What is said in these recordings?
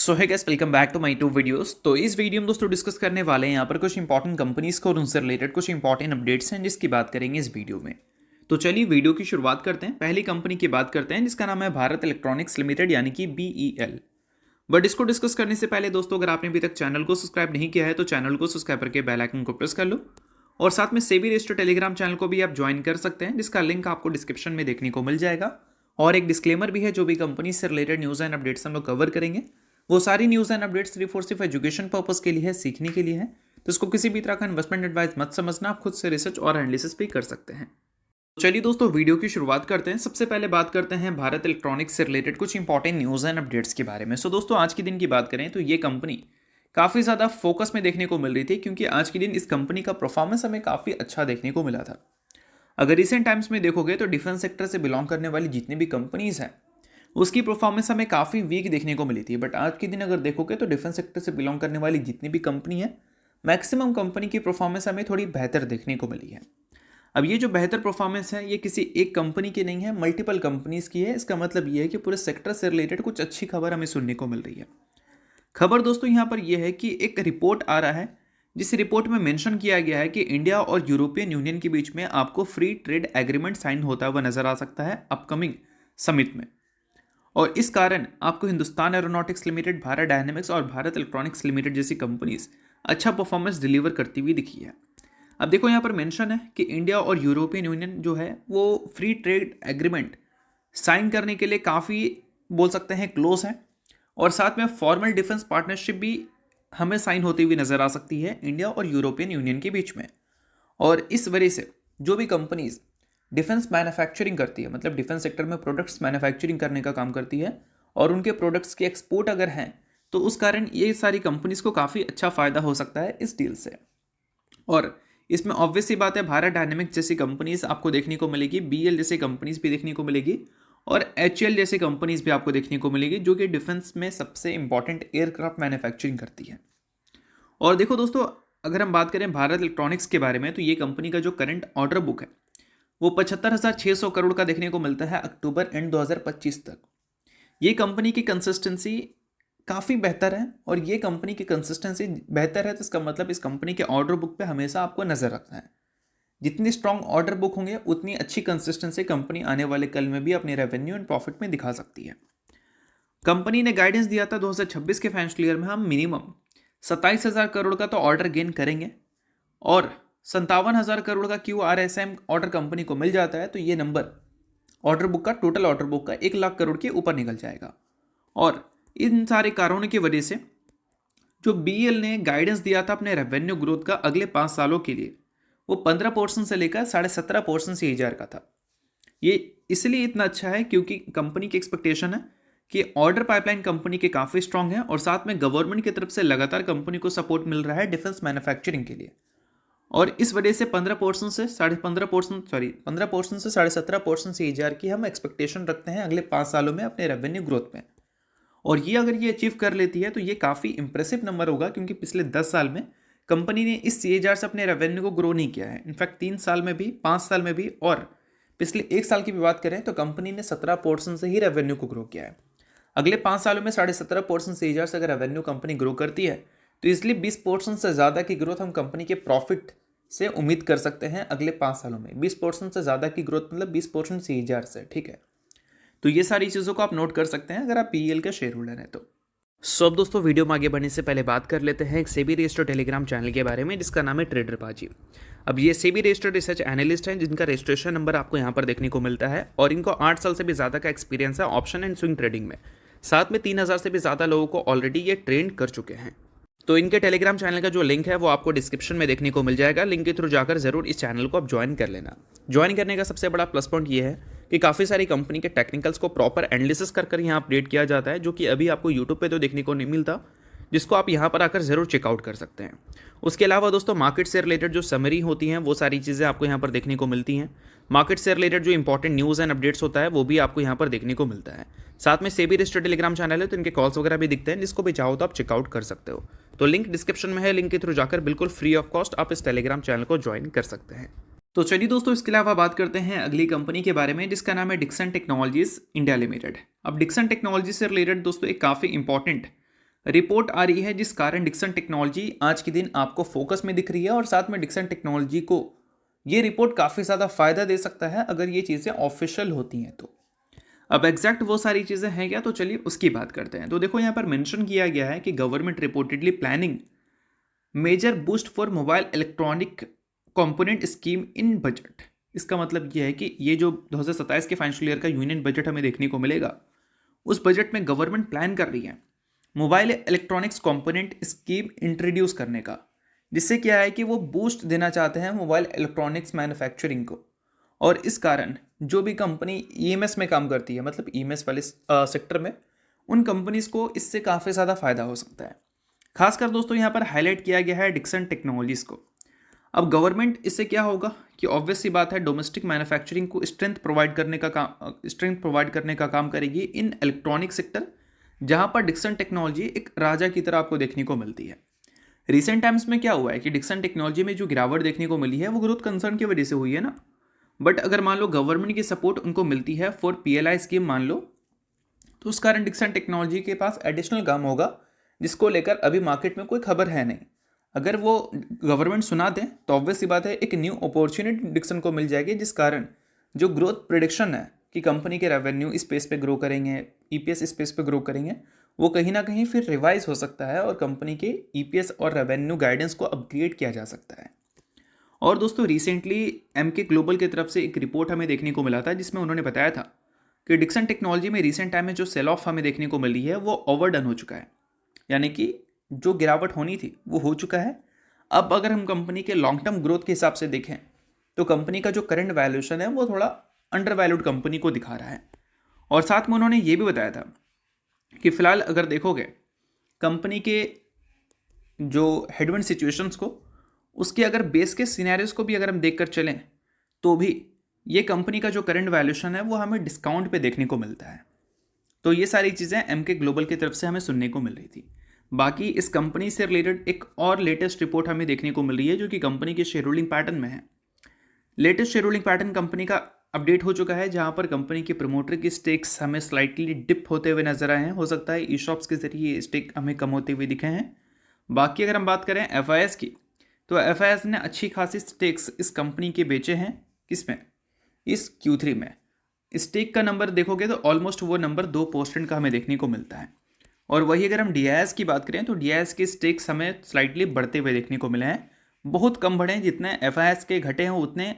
So hi guys, welcome back to my two videos. तो इस video में दोस्तों डिस्कस करने वाले हैं यहाँ पर कुछ इंपॉर्टेंट कंपनीज को और उनसे रिलेटेड कुछ इंपॉर्टेंट अपडेट्स हैं जिसकी बात करेंगे इस वीडियो में। तो चलिए वीडियो की शुरुआत करते हैं। पहली कंपनी की बात करते हैं जिसका नाम है भारत इलेक्ट्रॉनिक्स लिमिटेड यानी कि BEL। बट इसको डिस्कस करने से पहले दोस्तों, अगर आपने अभी तक चैनल को सब्सक्राइब नहीं किया है तो चैनल को सब्सक्राइब करके बेल आइकन को प्रेस कर लो और साथ में सेबी रजिस्टर्ड टेलीग्राम चैनल को भी आप ज्वाइन कर सकते हैं जिसका लिंक आपको डिस्क्रिप्शन में देखने को मिल जाएगा। और एक डिस्क्लेमर भी है, जो भी कंपनी से रिलेटेड न्यूज़ एंड अपडेट्स हम लोग कवर करेंगे वो सारी न्यूज़ एंड अपडेट्स सिर्फ और सिर्फ एजुकेशन पर्पस के लिए है, सीखने के लिए है। तो इसको किसी भी तरह का इन्वेस्टमेंट एडवाइस मत समझना, आप खुद से रिसर्च और एनालिसिस भी कर सकते हैं। चलिए दोस्तों वीडियो की शुरुआत करते हैं। सबसे पहले बात करते हैं भारत इलेक्ट्रॉनिक्स से रिलेटेड कुछ इंपॉर्टेंट न्यूज़ एंड अपडेट्स के बारे में। सो दोस्तों आज के दिन की बात करें तो ये कंपनी काफ़ी ज़्यादा फोकस में देखने को मिल रही थी क्योंकि आज के दिन इस कंपनी का परफॉर्मेंस हमें काफ़ी अच्छा देखने को मिला था। अगर रिसेंट टाइम्स में देखोगे तो डिफेंस सेक्टर से बिलोंग करने वाली जितनी भी कंपनीज हैं उसकी परफॉर्मेंस हमें काफ़ी वीक देखने को मिली थी। बट आज के दिन अगर देखोगे तो डिफेंस सेक्टर से बिलोंग करने वाली जितनी भी कंपनी है, मैक्सिमम कंपनी की परफॉर्मेंस हमें थोड़ी बेहतर देखने को मिली है। अब ये जो बेहतर परफॉर्मेंस है ये किसी एक कंपनी की नहीं है, मल्टीपल कंपनीज की है। इसका मतलब ये है कि पूरे सेक्टर से रिलेटेड कुछ अच्छी खबर हमें सुनने को मिल रही है। खबर दोस्तों यहाँ पर यह है कि एक रिपोर्ट आ रहा है जिस रिपोर्ट में मेंशन किया गया है कि इंडिया और यूरोपियन यूनियन के बीच में आपको फ्री ट्रेड एग्रीमेंट साइन होता हुआ नजर आ सकता है अपकमिंग समिट में। और इस कारण आपको Hindustan aeronautics limited, Bharat dynamics और भारत इलेक्ट्रॉनिक्स लिमिटेड जैसी कंपनीज अच्छा परफॉर्मेंस डिलीवर करती हुई दिखी है। अब देखो यहाँ पर मेंशन है कि इंडिया और यूरोपियन यूनियन जो है वो फ्री ट्रेड एग्रीमेंट साइन करने के लिए काफ़ी बोल सकते हैं क्लोज है और साथ में फॉर्मल डिफेंस पार्टनरशिप भी हमें साइन होती हुई नजर आ सकती है इंडिया और यूरोपियन यूनियन के बीच में। और इस वजह से जो भी कंपनीज डिफेंस मैन्युफैक्चरिंग करती है, मतलब डिफेंस सेक्टर में प्रोडक्ट्स मैन्युफैक्चरिंग करने का काम करती है और उनके प्रोडक्ट्स की एक्सपोर्ट अगर हैं तो उस कारण ये सारी कंपनीज को काफ़ी अच्छा फ़ायदा हो सकता है इस डील से। और इसमें ऑब्वियस सी बात है, भारत डायनेमिक्स जैसी कंपनीज आपको देखने को मिलेगी, BEL जैसी कंपनीज भी देखने को मिलेगी और HAL जैसी कंपनीज भी आपको देखने को मिलेगी जो कि डिफेंस में सबसे इंपॉर्टेंट एयरक्राफ्ट मैन्युफैक्चरिंग करती है। और देखो दोस्तों, अगर हम बात करें भारत इलेक्ट्रॉनिक्स के बारे में तो ये कंपनी का जो करंट ऑर्डर बुक है वो 75,600 करोड़ का देखने को मिलता है अक्टूबर एंड 2025 तक। ये कंपनी की कंसिस्टेंसी काफ़ी बेहतर है और ये कंपनी की कंसिस्टेंसी बेहतर है तो इसका मतलब इस कंपनी के ऑर्डर बुक पे हमेशा आपको नज़र रखना है। जितनी स्ट्रांग ऑर्डर बुक होंगे उतनी अच्छी कंसिस्टेंसी कंपनी आने वाले कल में भी अपने रेवेन्यू एंड प्रॉफिट में दिखा सकती है। कंपनी ने गाइडेंस दिया था 2026 के फाइनेंशियल ईयर में हम मिनिमम 27,000 करोड़ का तो ऑर्डर गेन करेंगे और 57,000 करोड़ का QRSM ऑर्डर कंपनी को मिल जाता है तो ये नंबर ऑर्डर बुक का, टोटल ऑर्डर बुक का 1 लाख करोड़ के ऊपर निकल जाएगा। और इन सारे कारणों की वजह से जो BEL ने गाइडेंस दिया था अपने रेवेन्यू ग्रोथ का अगले 5 सालों के लिए वो 15% से लेकर 17.5% CAGR का था। ये इसलिए इतना अच्छा है क्योंकि कंपनी की एक्सपेक्टेशन है कि ऑर्डर पाइपलाइन कंपनी के काफ़ी स्ट्रांग है और साथ में गवर्नमेंट की तरफ से लगातार कंपनी को सपोर्ट मिल रहा है डिफेंस मैन्युफैक्चरिंग के लिए। और इस वजह से 15% से 17% CAGR की हम एक्सपेक्टेशन रखते हैं अगले 5 सालों में अपने रेवेन्यू ग्रोथ में। और ये अगर ये अचीव कर लेती है तो ये काफ़ी इंप्रेसिव नंबर होगा क्योंकि पिछले 10 साल में कंपनी ने इस CAGR से अपने रेवेन्यू को ग्रो नहीं किया है। इनफैक्ट 3 साल में भी, 5 साल में भी और पिछले 1 साल की भी बात करें तो कंपनी ने 17% से ही रेवेन्यू को ग्रो किया है। अगले 5 सालों में 17.5% CAGR से अगर रेवेन्यू कंपनी ग्रो करती है तो इसलिए 20% से ज़्यादा की ग्रोथ हम कंपनी के प्रॉफिट से उम्मीद कर सकते हैं अगले 5 सालों में। 20% से ज़्यादा की ग्रोथ मतलब 20% CAGR से, ठीक है। तो ये सारी चीज़ों को आप नोट कर सकते हैं अगर आप BEL के शेयर होल्डर हैं तो। सो अब दोस्तों वीडियो में आगे बढ़ने से पहले बात कर लेते हैं एक सेबी रजिस्टर्ड टेलीग्राम चैनल के बारे में जिसका नाम है ट्रेडर पाजी। अब ये सेबी रजिस्टर्ड रिसर्च एनालिस्ट हैं जिनका रजिस्ट्रेशन नंबर आपको यहाँ पर देखने को मिलता है और इनको 8 साल से भी ज़्यादा का एक्सपीरियंस है ऑप्शन एंड स्विंग ट्रेडिंग में। साथ में 3,000 से भी ज़्यादा लोगों को ऑलरेडी ये ट्रेन कर चुके हैं। तो इनके टेलीग्राम चैनल का जो लिंक है वो आपको डिस्क्रिप्शन में देखने को मिल जाएगा। लिंक के थ्रू जाकर जरूर इस चैनल को आप ज्वाइन कर लेना। ज्वाइन करने का सबसे बड़ा प्लस पॉइंट ये है कि काफ़ी सारी कंपनी के टेक्निकल्स को प्रॉपर एनालिसिस कर यहाँ अपडेट किया जाता है जो कि अभी आपको यूट्यूब पे तो देखने को नहीं मिलता, जिसको आप यहाँ पर आकर ज़रूर चेकआउट कर सकते हैं। उसके अलावा दोस्तों मार्केट से रिलेटेड जो समरी होती हैं वो सारी चीज़ें आपको यहाँ पर देखने को मिलती हैं। मार्केट से रिलेटेड जो इंपॉर्टेंट न्यूज़ एंड अपडेट्स होता है वो भी आपको यहाँ पर देखने को मिलता है। साथ में सेबी रजिस्टर्ड टेलीग्राम चैनल है तो इनके कॉल्स वगैरह भी दिखते हैं, जिसको भी चाहो तो आप चेकआउट कर सकते हो। तो लिंक डिस्क्रिप्शन में है, लिंक के थ्रू जाकर बिल्कुल फ्री ऑफ कॉस्ट आप इस टेलीग्राम चैनल को ज्वाइन कर सकते हैं। तो चलिए दोस्तों, इसके अलावा बात करते हैं अगली कंपनी के बारे में जिसका नाम है डिक्सन टेक्नोलॉजीज इंडिया लिमिटेड। अब डिक्सन टेक्नोलॉजी से रिलेटेड दोस्तों एक काफ़ी इंपॉर्टेंट रिपोर्ट आ रही है जिस कारण डिक्सन टेक्नोलॉजी आज के दिन आपको फोकस में दिख रही है, और साथ में डिक्सन टेक्नोलॉजी को ये रिपोर्ट काफ़ी ज़्यादा फायदा दे सकता है अगर ये चीज़ें ऑफिशियल होती हैं तो। अब एग्जैक्ट वो सारी चीज़ें हैं क्या, तो चलिए उसकी बात करते हैं। तो देखो यहाँ पर मेंशन किया गया है कि government reportedly planning major boost for mobile electronic component scheme in budget. इसका मतलब यह है कि ये जो 2027 के फाइनेंशियल ईयर का यूनियन बजट हमें देखने को मिलेगा, उस बजट में गवर्नमेंट प्लान कर रही है mobile electronics component scheme introduce करने का, जिससे क्या है कि वो बूस्ट देना चाहते हैं मोबाइल इलेक्ट्रॉनिक्स मैन्युफैक्चरिंग को। और इस कारण जो भी कंपनी ईएमएस में काम करती है, मतलब ईएमएस वाले सेक्टर में, उन कंपनीज को इससे काफ़ी ज़्यादा फायदा हो सकता है। खासकर दोस्तों यहाँ पर हाईलाइट किया गया है डिक्सन टेक्नोलॉजीज को। अब गवर्नमेंट इससे क्या होगा कि ऑब्वियस सी बात है, डोमेस्टिक मैन्युफैक्चरिंग को स्ट्रेंथ प्रोवाइड करने का काम करेगी इन इलेक्ट्रॉनिक सेक्टर, जहां पर डिक्सन टेक्नोलॉजी एक राजा की तरह आपको देखने को मिलती है। रिसेंट टाइम्स में क्या हुआ है कि डिक्सन टेक्नोलॉजी में जो गिरावट देखने को मिली है वो ग्रोथ कंसर्न की वजह से हुई है ना। बट अगर मान लो गवर्नमेंट की सपोर्ट उनको मिलती है फॉर पीएलआई स्कीम मान लो, तो उस कारण डिक्सन टेक्नोलॉजी के पास एडिशनल काम होगा जिसको लेकर अभी मार्केट में कोई खबर है नहीं। अगर वो गवर्नमेंट सुना दें तो ऑब्वियस सी बात है एक न्यू अपॉर्चुनिटी डिक्सन को मिल जाएगी, जिस कारण जो ग्रोथ प्रेडिक्शन है कि कंपनी के रेवेन्यू इस स्पेस पे ग्रो करेंगे, ईपीएस इस स्पेस पे ग्रो करेंगे, वो कहीं ना कहीं फिर रिवाइज हो सकता है और कंपनी के ईपीएस और रेवेन्यू गाइडेंस को अपग्रेड किया जा सकता है। और दोस्तों रिसेंटली एमके ग्लोबल की तरफ से एक रिपोर्ट हमें देखने को मिला था जिसमें उन्होंने बताया था कि डिक्सन टेक्नोलॉजी में रिसेंट टाइम में जो सेल ऑफ हमें देखने को मिली है वो ओवरडन हो चुका है, यानी कि जो गिरावट होनी थी वो हो चुका है। अब अगर हम कंपनी के लॉन्ग टर्म ग्रोथ के हिसाब से देखें तो कंपनी का जो करंट वैल्यूएशन है वो थोड़ा अंडर वैल्यूड कंपनी को दिखा रहा है। और साथ में उन्होंने ये भी बताया था कि फिलहाल अगर देखोगे कंपनी के जो हेडविंड सिचुएशंस को, उसके अगर बेस के सिनेरियोस को भी अगर हम देखकर चलें तो भी ये कंपनी का जो करंट वैल्यूएशन है वो हमें डिस्काउंट पे देखने को मिलता है। तो ये सारी चीज़ें एमके ग्लोबल की तरफ से हमें सुनने को मिल रही थी। बाकी इस कंपनी से रिलेटेड एक और लेटेस्ट रिपोर्ट हमें देखने को मिल रही है जो कि कंपनी के शेयर होल्डिंग पैटर्न में है। Latest share holding pattern company का अपडेट हो चुका है, जहां पर कंपनी के प्रमोटर की स्टेक्स हमें स्लाइटली डिप होते हुए नजर आए हैं। हो सकता है ई शॉप्स के जरिए स्टेक हमें कम होते हुए दिखे हैं। बाकी अगर हम बात करें एफआईएस की, तो एफआईएस ने अच्छी खासी स्टेक्स इस कंपनी के बेचे हैं। किसमें? इस Q3 में। स्टेक का नंबर देखोगे तो ऑलमोस्ट वो नंबर 2% का हमें देखने को मिलता है। और वही अगर हम डीआईएस की बात करें तो डीआईएस के स्टेक्स हमें स्लाइटली बढ़ते हुए देखने को मिले हैं। बहुत कम बढ़े हैं, जितने एफआईएस के घटे हैं उतने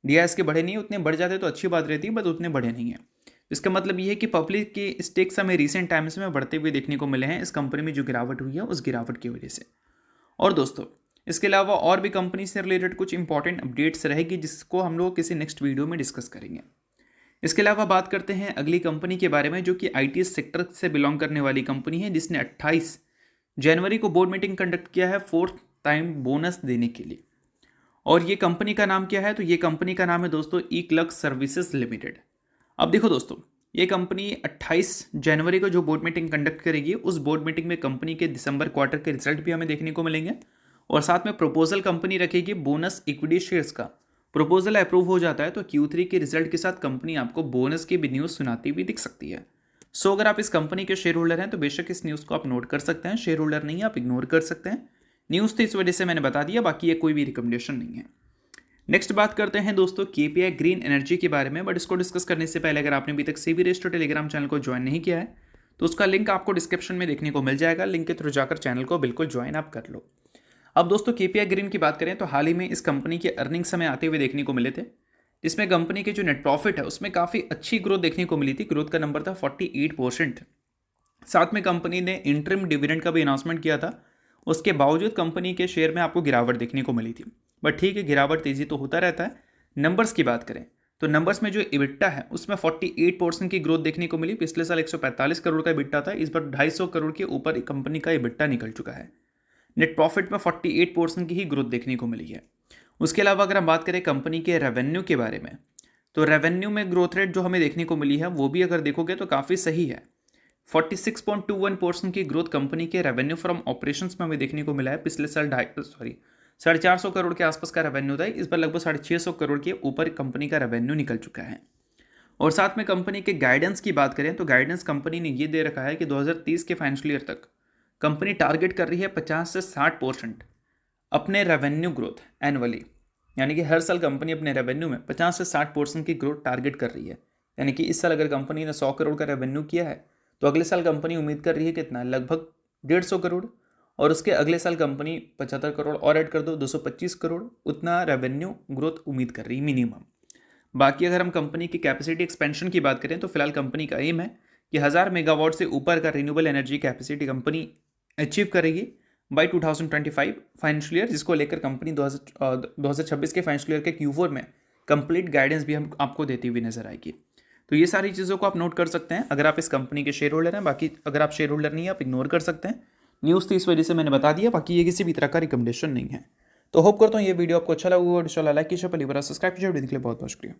डीआईएस के बढ़े नहीं। उतने बढ़ जाते तो अच्छी बात रहती है, बट उतने बढ़े नहीं है। इसका मतलब ये है कि पब्लिक के स्टेक्स हमें रिसेंट टाइम्स में बढ़ते हुए देखने को मिले हैं इस कंपनी में जो गिरावट हुई है उस गिरावट की वजह से। और दोस्तों इसके अलावा और भी कंपनी से रिलेटेड कुछ इंपॉर्टेंट अपडेट्स रहेगी जिसको हम लोग किसी नेक्स्ट वीडियो में डिस्कस करेंगे। इसके अलावा बात करते हैं अगली कंपनी के बारे में जो कि आईटी सेक्टर से बिलोंग करने वाली कंपनी है, जिसने 28 जनवरी को बोर्ड मीटिंग कंडक्ट किया है 4th टाइम बोनस देने के लिए। और ये कंपनी का नाम क्या है? तो ये कंपनी का नाम है दोस्तों ईक्लक्स सर्विसेज लिमिटेड। अब देखो दोस्तों, ये कंपनी 28 जनवरी को जो बोर्ड मीटिंग कंडक्ट करेगी, उस बोर्ड मीटिंग में कंपनी के दिसंबर क्वार्टर के रिजल्ट भी हमें देखने को मिलेंगे। और साथ में प्रपोजल कंपनी रखेगी बोनस इक्विटी शेयर्स का। प्रपोजल अप्रूव हो जाता है तो Q3 के रिजल्ट के साथ कंपनी आपको बोनस की भी न्यूज़ सुनाती हुई दिख सकती है। सो अगर आप इस कंपनी के शेयर होल्डर हैं तो बेशक इस न्यूज़ को आप नोट कर सकते हैं। शेयर होल्डर नहीं, आप इग्नोर कर सकते हैं। न्यूज़ तो इस वजह से मैंने बता दिया, बाकी ये कोई भी रिकमेंडेशन नहीं है। नेक्स्ट बात करते हैं दोस्तों केपीआई ग्रीन एनर्जी के बारे में। बट इसको डिस्कस करने से पहले अगर आपने अभी तक सेबी रेस्टो टेलीग्राम चैनल को ज्वाइन नहीं किया है तो उसका लिंक आपको डिस्क्रिप्शन में देखने को मिल जाएगा। लिंक के थ्रू जाकर चैनल को बिल्कुल ज्वाइन आप कर लो। अब दोस्तों केपीआई ग्रीन की बात करें तो हाल ही में इस कंपनी के अर्निंग्स हमें आते हुए देखने को मिले थे, जिसमें कंपनी के जो नेट प्रॉफिट है उसमें काफ़ी अच्छी ग्रोथ देखने को मिली थी। ग्रोथ का नंबर था 48%। साथ में कंपनी ने इंटरिम डिविडेंड का भी अनाउंसमेंट किया था। उसके बावजूद कंपनी के शेयर में आपको गिरावट देखने को मिली थी। बट ठीक है, गिरावट तेजी तो होता रहता है। नंबर्स की बात करें तो नंबर्स में जो इबिट्टा है उसमें 48% की ग्रोथ देखने को मिली। पिछले साल 145 करोड़ का इबिट्टा था, इस बार 250 करोड़ के ऊपर कंपनी का इबिट्टा निकल चुका है। नेट प्रॉफिट में 48% की ही ग्रोथ देखने को मिली है। उसके अलावा अगर हम बात करें कंपनी के रेवेन्यू के बारे में, तो रेवेन्यू में ग्रोथ रेट जो हमें देखने को मिली है वो भी अगर देखोगे तो काफ़ी सही है। 46.21% की ग्रोथ कंपनी के रेवेन्यू फ्रॉम ऑपरेशंस में हमें देखने को मिला है। पिछले साल 450 करोड़ के आसपास का रेवेन्यू था, इस बार लगभग 650 करोड़ के ऊपर कंपनी का रेवेन्यू निकल चुका है। और साथ में कंपनी के गाइडेंस की बात करें तो गाइडेंस कंपनी ने ये दे रखा है कि 2030 के फाइनेंशियल ईयर तक कंपनी टारगेट कर रही है 50 से 60% अपने रेवेन्यू ग्रोथ एनुअली, यानी कि हर साल कंपनी अपने रेवेन्यू में 50 से 60% की ग्रोथ टारगेट कर रही है। यानी कि इस साल अगर कंपनी ने 100 करोड़ का रेवेन्यू किया है तो अगले साल कंपनी उम्मीद कर रही है कितना, लगभग 150 करोड़, और उसके अगले साल कंपनी 75 करोड़ और ऐड कर दो 225 करोड़, उतना रेवेन्यू ग्रोथ उम्मीद कर रही है मिनिमम। बाकी अगर हम कंपनी की कैपेसिटी एक्सपेंशन की बात करें तो फिलहाल कंपनी का एम है कि 1000 मेगावाट से ऊपर का renewable energy capacity company achieve करेगी बाय 2025 फाइनेंशियल ईयर, जिसको लेकर कंपनी 2026 के फाइनेंशियल ईयर के Q4 में कंप्लीट गाइडेंस भी हम आपको देती हुई नजर आएगी। तो ये सारी चीज़ों को आप नोट कर सकते हैं अगर आप इस कंपनी के शेयर होल्डर हैं। बाकी अगर आप शेयर होल्डर नहीं है आप इग्नोर कर सकते हैं। न्यूज़ तो इस वजह से मैंने बता दिया, बाकी ये किसी भी तरह का रिकमेंडेशन नहीं है। तो होप करता हूँ ये वीडियो आपको अच्छा लगा होगा। इंशाल्लाह लाइक कीजिए, पहली बार सब्सक्राइब कीजिए। वीडियो के लिए बहुत बहुत शुक्रिया।